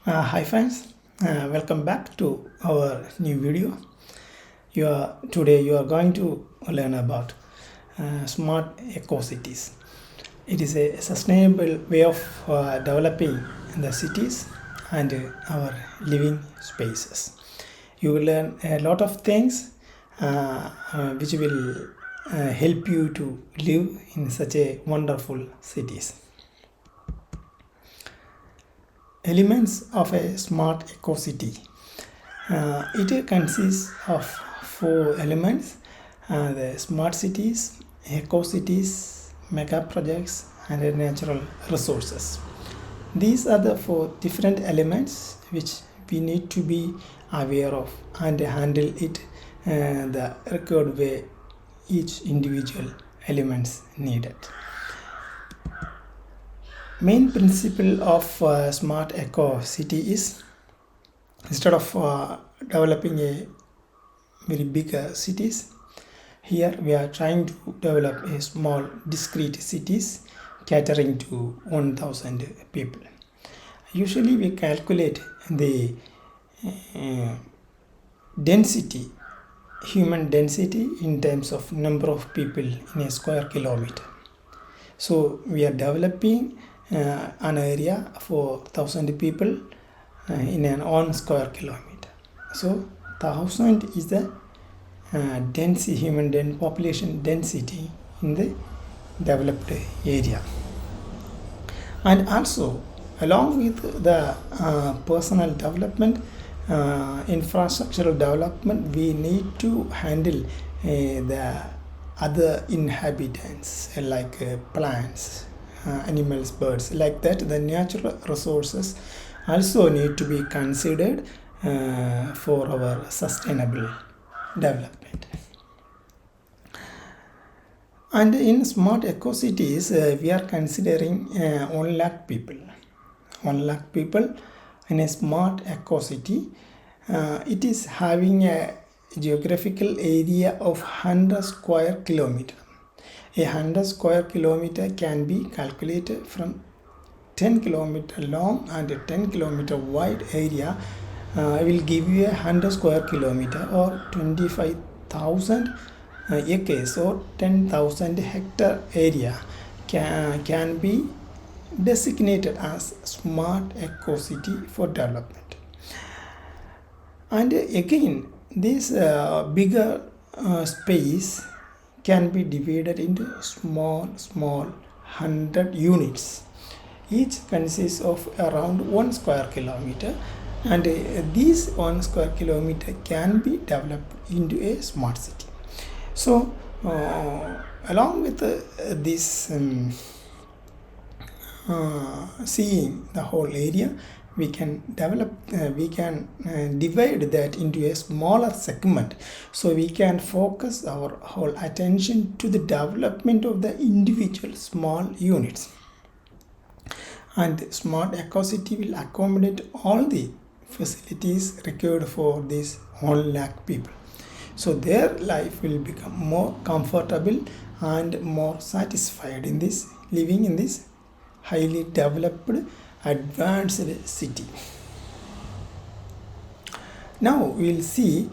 Hi friends, welcome back to our new video. Today you are going to learn about smart eco cities. It is a sustainable way of developing the cities and our living spaces. You will learn a lot of things which will help you to live in such a wonderful cities. Elements of a smart eco city. It consists of four elements: the smart cities, eco cities, mega projects, and natural resources. These are the four different elements which we need to be aware of and handle it the required way each individual elements needed. Main principle of smart eco city is, instead of developing a very big cities, here we are trying to develop a small discrete cities catering to 1000 people. Usually we calculate the uh, density, human density, in terms of number of people in a square kilometer. So we are developing an area for 1000 people in an 1 square kilometer. So 1000 is the density, population density in the developed area. And also, along with the personal development, infrastructural development, we need to handle the other inhabitants like plants, animals, birds, like that. The natural resources also need to be considered for our sustainable development. And in smart eco cities, we are considering 1 lakh people. 1 lakh people in a smart eco city. It is having a geographical area of 100 square kilometer. A 100 square kilometer can be calculated from 10 kilometer long and 10 kilometer wide area. I will give you a 100 square kilometer or 25,000 acres or 10,000 hectare area can be designated as smart eco city for development. And again, this bigger space can be divided into small 100 units. Each consists of around 1 square kilometer, and this 1 square kilometer can be developed into a smart city. So along with this seeing the whole area, we can develop divide that into a smaller segment, so we can focus our whole attention to the development of the individual small units. And smart eco city will accommodate all the facilities required for these 1 lakh people, so their life will become more comfortable and more satisfied in this living in this highly developed advanced city. Now we will see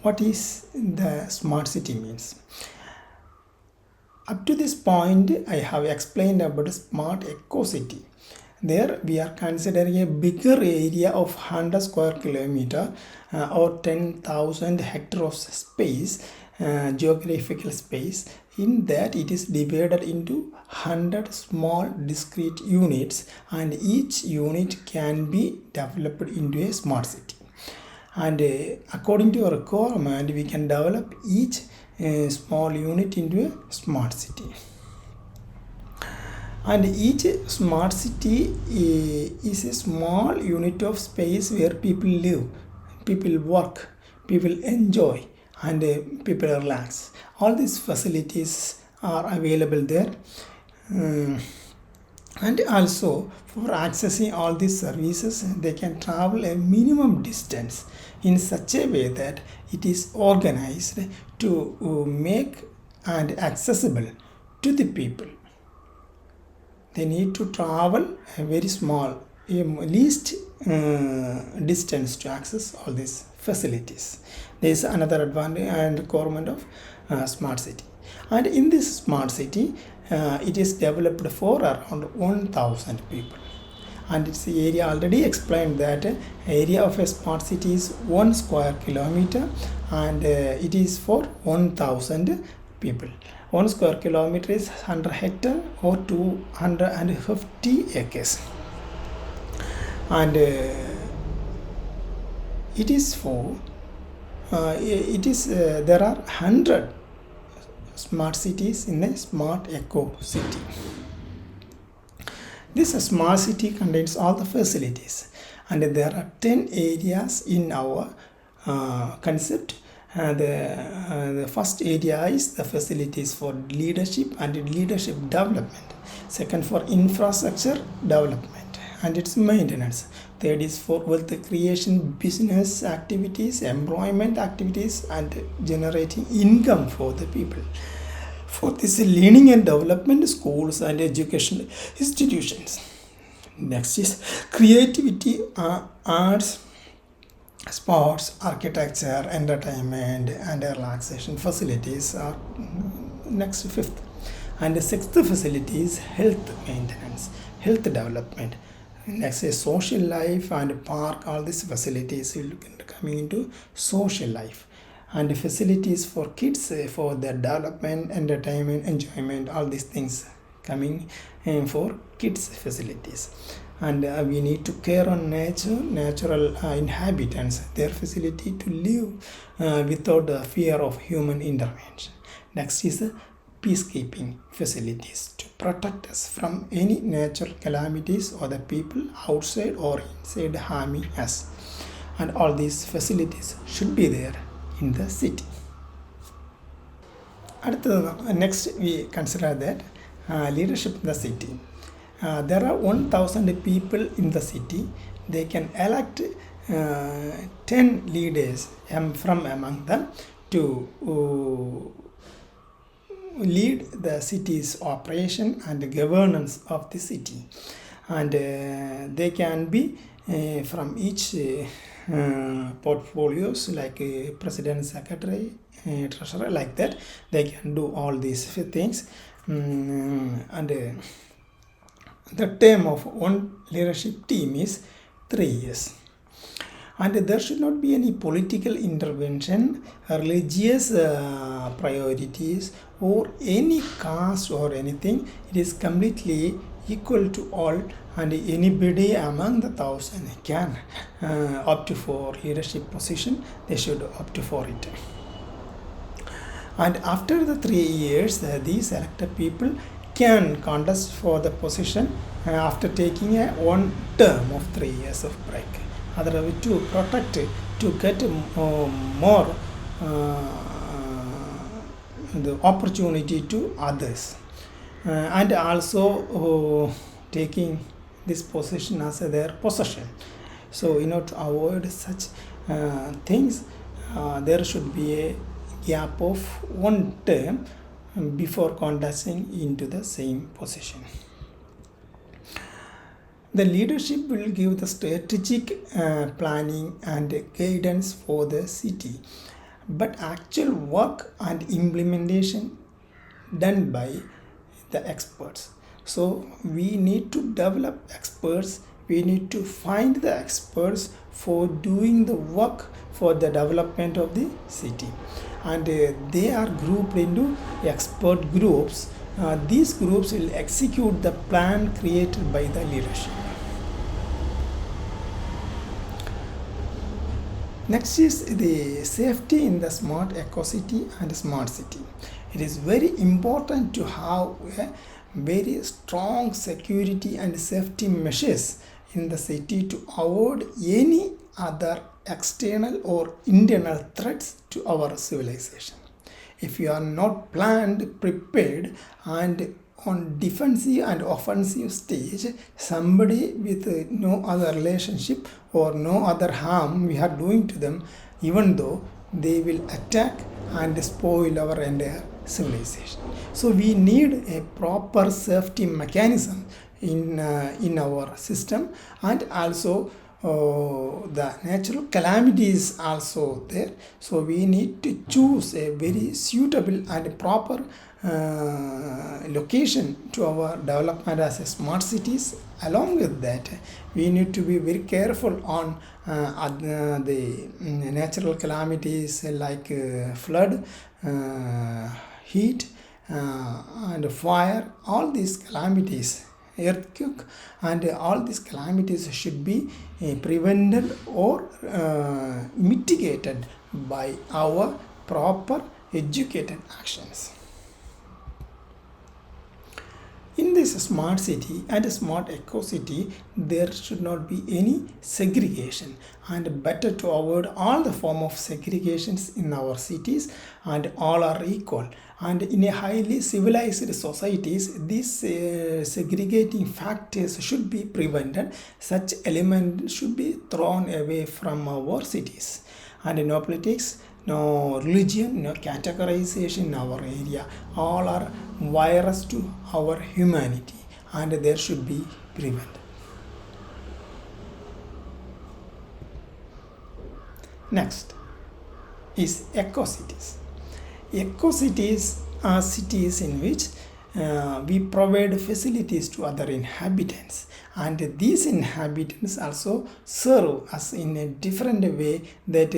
what is the smart city means. Up to this point, I have explained about smart eco city. There we are considering a bigger area of 100 square kilometer or 10,000 hectares of space, geographical space. In that, it is divided into 100 small discrete units, and each unit can be developed into a smart city. And according to our requirement, we can develop each small unit into a smart city. And each smart city is a small unit of space where people live, people work, people enjoy, and people relax. All these facilities are available there. And also, for accessing all these services, they can travel a minimum distance in such a way that it is organized to make and accessible to the people. They need to travel a very small least distance to access all these facilities. There is another advantage and requirement of smart city. And in this smart city, it is developed for around 1000 people. And its area already explained that area of a smart city is 1 square kilometer, and it is for 1000 people. 1 square kilometer is 100 hectare or 250 acres. And it is for there are 100 smart cities in a smart eco city. This smart city contains all the facilities, and there are 10 areas in our concept. The first area is the facilities for leadership and leadership development. Second, for infrastructure development and its maintenance. Third is for wealth creation, business activities, employment activities, and generating income for the people. Fourth is learning and development, schools and educational institutions. Next is creativity, arts, sports, architecture, entertainment, and relaxation facilities are next fifth. And the sixth facility is health maintenance, health development. Next is social life and park. All these facilities will coming into social life. And facilities for kids, for their development, entertainment, enjoyment, all these things coming for kids facilities. And we need to care on natural inhabitants, their facility to live without the fear of human intervention. Next is peacekeeping facilities to protect us from any natural calamities or the people outside or inside harming us. And all these facilities should be there in the city. Next, we consider that leadership in the city. There are 1000 people in the city. They can elect 10 leaders from among them to lead the city's operation and governance of the city. And they can be from each portfolios, like president, secretary, treasurer, like that. They can do all these things. And the term of one leadership team is 3 years. And there should not be any political intervention, religious priorities, or any caste or anything. It is completely equal to all, and anybody among the 1000 can opt for leadership position. They should opt for it. And after the 3 years, these elected people can contest for the position after taking a one term of 3 years of break. Otherwise, to protect, to get more the opportunity to others, and also taking this position as their possession. So, to avoid such things, there should be a gap of one term before contesting into the same position. The leadership will give the strategic planning and guidance for the city, but actual work and implementation done by the experts. So we need to develop experts. We need to find the experts for doing the work for the development of the city, and they are grouped into expert groups. These groups will execute the plan created by the leadership. Next is the safety in the smart eco city and smart city. It is very important to have a very strong security and safety measures in the city to avoid any other external or internal threats to our civilization. If you are not planned, prepared, and on defensive and offensive stage, somebody with no other relationship or no other harm we are doing to them, even though they will attack and spoil our entire civilization. So we need a proper safety mechanism in our system, and also the natural calamities also there. So we need to choose a very suitable and proper location to our development as a smart cities. Along with that, we need to be very careful on the natural calamities like flood, heat, and fire. All these calamities, earthquake, and all these calamities should be prevented or mitigated by our proper educated actions. In this smart city and smart eco city, there should not be any segregation, and better to avoid all the form of segregations in our cities, and all are equal. And in a highly civilized societies, these segregating factors should be prevented. Such elements should be thrown away from our cities. And no politics, no religion, no categorization in our area. All are virus to our humanity, and there should be prevented. Next is eco cities. Eco cities are cities in which we provide facilities to other inhabitants, and these inhabitants also serve us in a different way that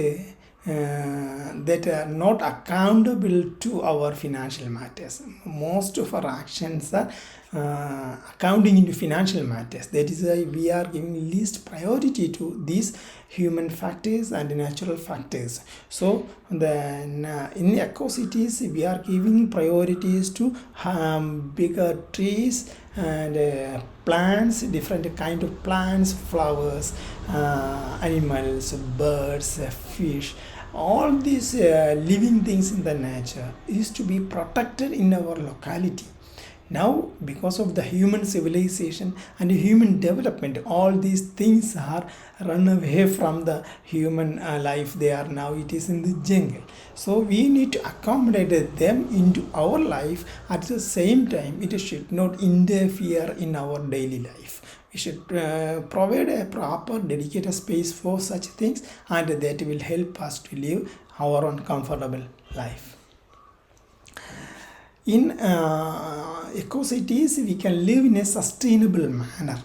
are not accountable to our financial matters. Most of our actions are accounting into financial matters. That is why we are giving least priority to these human factors and natural factors. So then in eco cities, we are giving priorities to bigger trees and plants, different kind of plants, flowers, animals, birds, fish. All these living things in the nature is to be protected in our locality. Now, because of the human civilization and human development, all these things are run away from the human life. They are now, it is in the jungle. So we need to accommodate them into our life. At the same time, it should not interfere in our daily life. We should provide a proper dedicated space for such things, and that will help us to live our own comfortable life. In eco cities, we can live in a sustainable manner.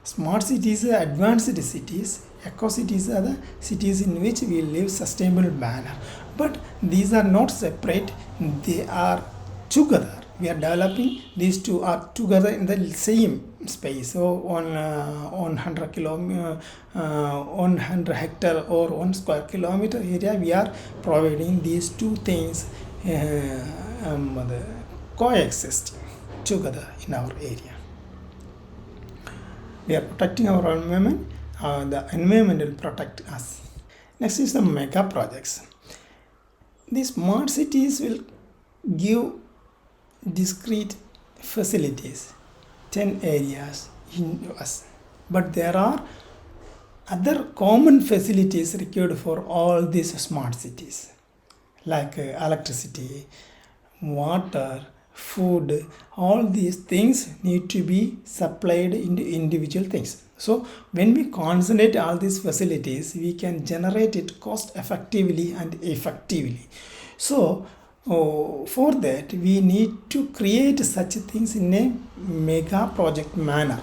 Smart cities are advanced cities. Eco cities are the cities in which we live sustainable manner. But these are not separate; they are together. We are developing, these two are together in the same space. So on 100 hectare or 1 square kilometer area, we are providing these two things coexisting together in our area. We are protecting our environment. The environment will protect us. Next is the mega projects. These smart cities will give discrete facilities, 10 areas in us, but there are other common facilities required for all these smart cities, like electricity, water, food. All these things need to be supplied into individual things. So when we concentrate all these facilities, we can generate it cost effectively and effectively. So for that, we need to create such things in a mega project manner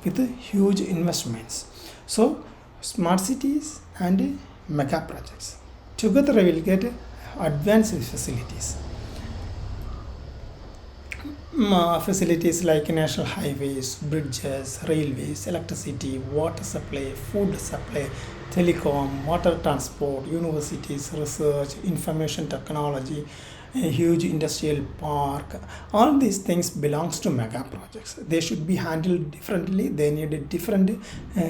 with huge investments. So smart cities and mega projects together will get advanced facilities. Facilities like national highways, bridges, railways, electricity, water supply, food supply, telecom, water transport, universities, research, information technology, a huge industrial park. All these things belongs to mega projects. They should be handled differently. They need a different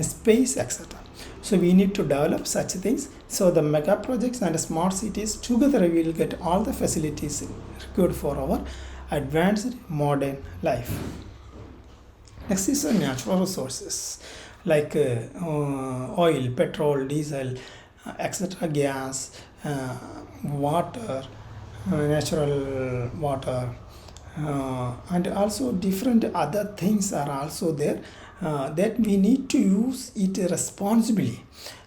space, etc. So we need to develop such things. So the mega projects and smart cities together will get all the facilities required for our advanced modern life. Next is natural resources like oil, petrol, diesel, etc., gas, water, natural water, and also different other things are also there, that we need to use it responsibly,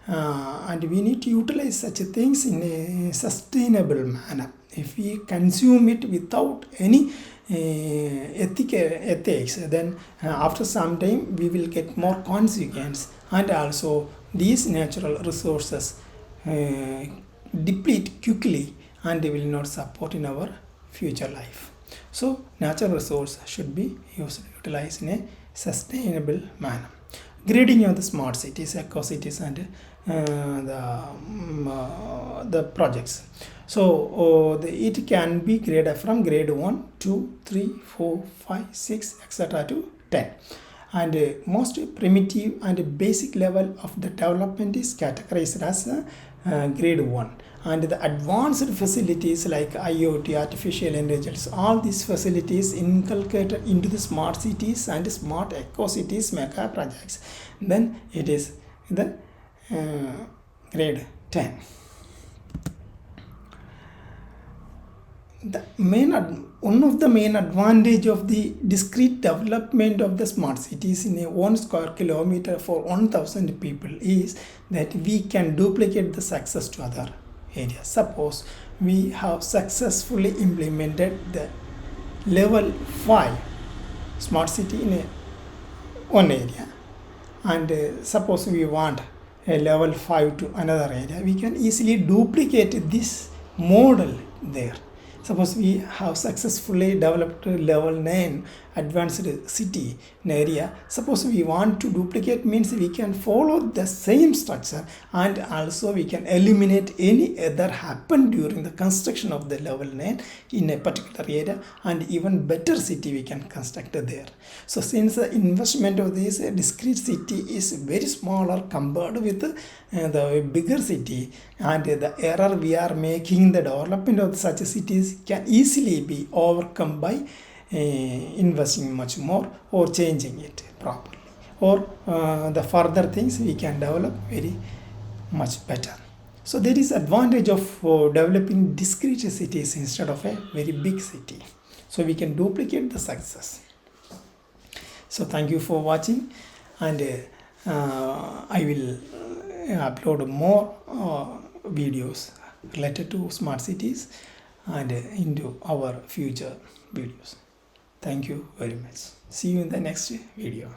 and we need to utilize such things in a sustainable manner. If we consume it without any ethics, then after some time we will get more consequence, and also these natural resources deplete quickly and they will not support in our future life. So natural resource should be utilized in a sustainable manner. Grading of the smart cities, eco cities, and the projects. So it can be graded from grade 1, 2, 3, 4, 5, 6, etc. to 10. And most primitive and basic level of the development is categorized as grade 1, and the advanced facilities like IoT, artificial intelligence, all these facilities inculcated into the smart cities and smart eco cities mega projects, then it is the grade 10. One of the main advantage of the discrete development of the smart cities in a 1 square kilometer for 1000 people is that we can duplicate the success to other areas. Suppose we have successfully implemented the level 5 smart city in one area, and suppose we want a level 5 to another area, we can easily duplicate this model there. Suppose we have successfully developed level 9 advanced city in area. Suppose we want to duplicate, means we can follow the same structure, and also we can eliminate any other happen during the construction of the level 9 in a particular area, and even better city we can construct there. So since the investment of this discrete city is very smaller compared with the bigger city, and the error we are making the development of such cities can easily be overcome by investing much more or changing it properly, or the further things we can develop very much better. So there is advantage of developing discrete cities instead of a very big city, so we can duplicate the success. So thank you for watching, and I will upload more videos related to smart cities and into our future videos. Thank you very much. See you in the next video.